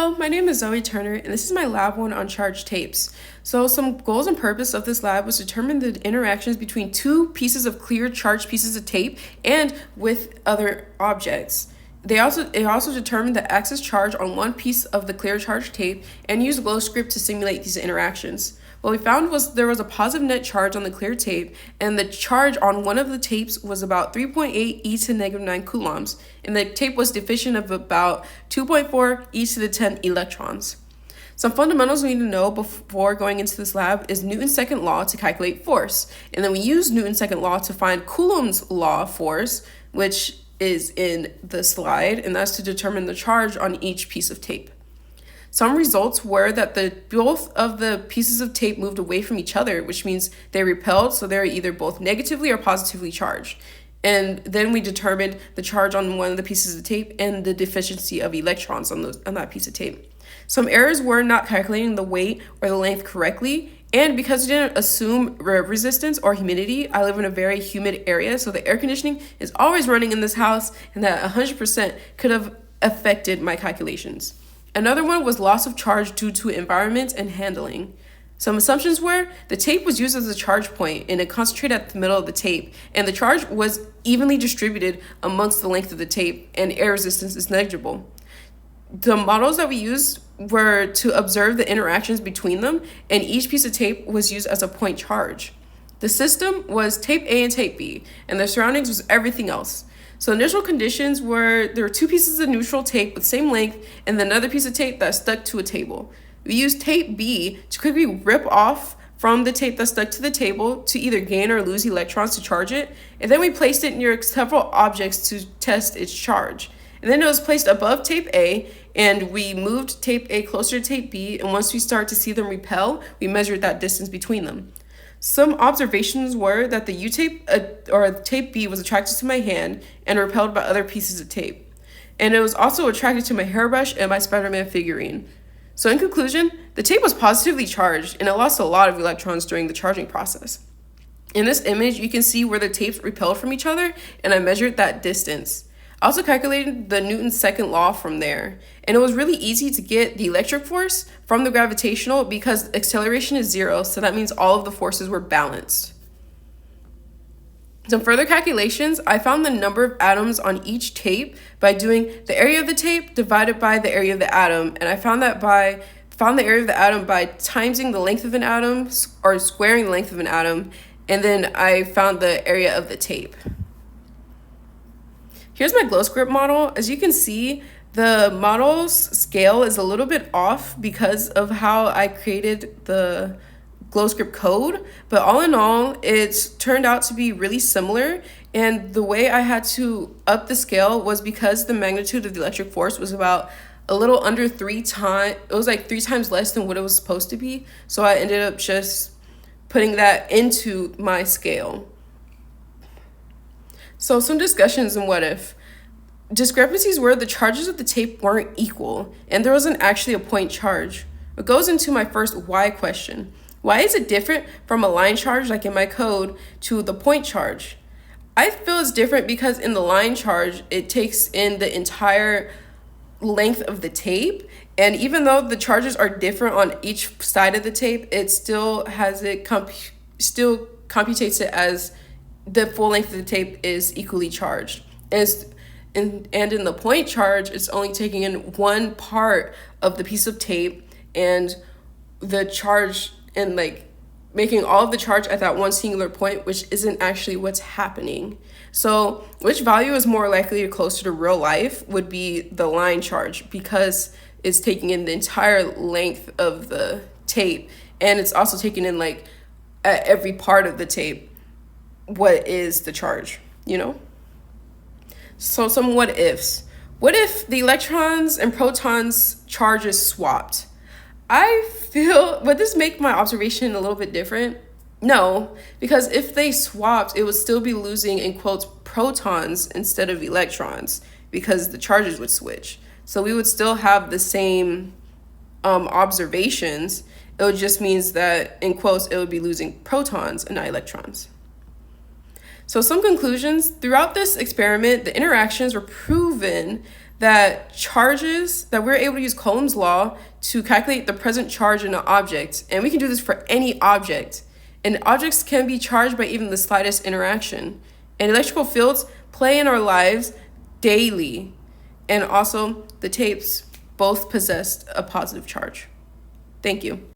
Hello, my name is Zoe Turner, and this is my lab 1 on charged tapes. So some goals and purpose of this lab was to determine the interactions between two pieces of clear charged pieces of tape and with other objects. It also determined the axis charge on one piece of the clear charged tape and used glow script to simulate these interactions. What we found was there was a positive net charge on the clear tape, and the charge on one of the tapes was about 3.8 e to negative 9 coulombs, and the tape was deficient of about 2.4 e to the 10 electrons. Some fundamentals we need to know before going into this lab is Newton's second law to calculate force, and then we use Newton's second law to find Coulomb's law of force, which is in the slide, and that's to determine the charge on each piece of tape. Some results were that both of the pieces of tape moved away from each other, which means they repelled, so they're either both negatively or positively charged. And then we determined the charge on one of the pieces of tape and the deficiency of electrons on that piece of tape. Some errors were not calculating the weight or the length correctly, and because we didn't assume resistance or humidity, I live in a very humid area, so the air conditioning is always running in this house, and that 100% could have affected my calculations. Another one was loss of charge due to environment and handling. Some assumptions were the tape was used as a charge point and it concentrated at the middle of the tape, and the charge was evenly distributed amongst the length of the tape, and air resistance is negligible. The models that we used were to observe the interactions between them, and each piece of tape was used as a point charge. The system was tape A and tape B, and the surroundings was everything else. So initial conditions were there were two pieces of neutral tape with same length and then another piece of tape that stuck to a table. We used tape B to quickly rip off from the tape that stuck to the table to either gain or lose electrons to charge it, and then we placed it near several objects to test its charge. And then it was placed above tape A, and we moved tape A closer to tape B, and once we start to see them repel, we measured that distance between them. Some observations were that the U-tape or tape B was attracted to my hand and repelled by other pieces of tape. And it was also attracted to my hairbrush and my Spider-Man figurine. So in conclusion, the tape was positively charged and it lost a lot of electrons during the charging process. In this image, you can see where the tapes repelled from each other, and I measured that distance. I also calculated the Newton's second law from there, and it was really easy to get the electric force from the gravitational because acceleration is 0, so that means all of the forces were balanced. Some further calculations, I found the number of atoms on each tape by doing the area of the tape divided by the area of the atom, and I found the area of the atom by timesing the length of an atom or squaring the length of an atom, and then I found the area of the tape. Here's my glow script model. As you can see, the model's scale is a little bit off because of how I created the glow script code, but all in all, it's turned out to be really similar, and the way I had to up the scale was because the magnitude of the electric force was about a little under 3 times, it was like 3 times less than what it was supposed to be, so I ended up just putting that into my scale. So some discussions in what if. Discrepancies were the charges of the tape weren't equal, and there wasn't actually a point charge. It goes into my first why question. Why is it different from a line charge like in my code to the point charge? I feel it's different because in the line charge, it takes in the entire length of the tape, and even though the charges are different on each side of the tape, it still has it still computates it as the full length of the tape is equally charged. And in the point charge, it's only taking in one part of the piece of tape and the charge and like making all of the charge at that one singular point, which isn't actually what's happening. So which value is more likely or closer to real life would be the line charge because it's taking in the entire length of the tape, and it's also taking in like at every part of the tape what is the charge, you know? So some what ifs. What if the electrons and protons charges swapped? Would this make my observation a little bit different? No, because if they swapped, it would still be losing, in quotes, protons instead of electrons because the charges would switch. So we would still have the same observations. It would just means that, in quotes, it would be losing protons and not electrons. So some conclusions. Throughout this experiment, the interactions were proven that we're able to use Coulomb's law to calculate the present charge in an object, and we can do this for any object. And objects can be charged by even the slightest interaction. And electrical fields play in our lives daily. And also, the tapes both possessed a positive charge. Thank you.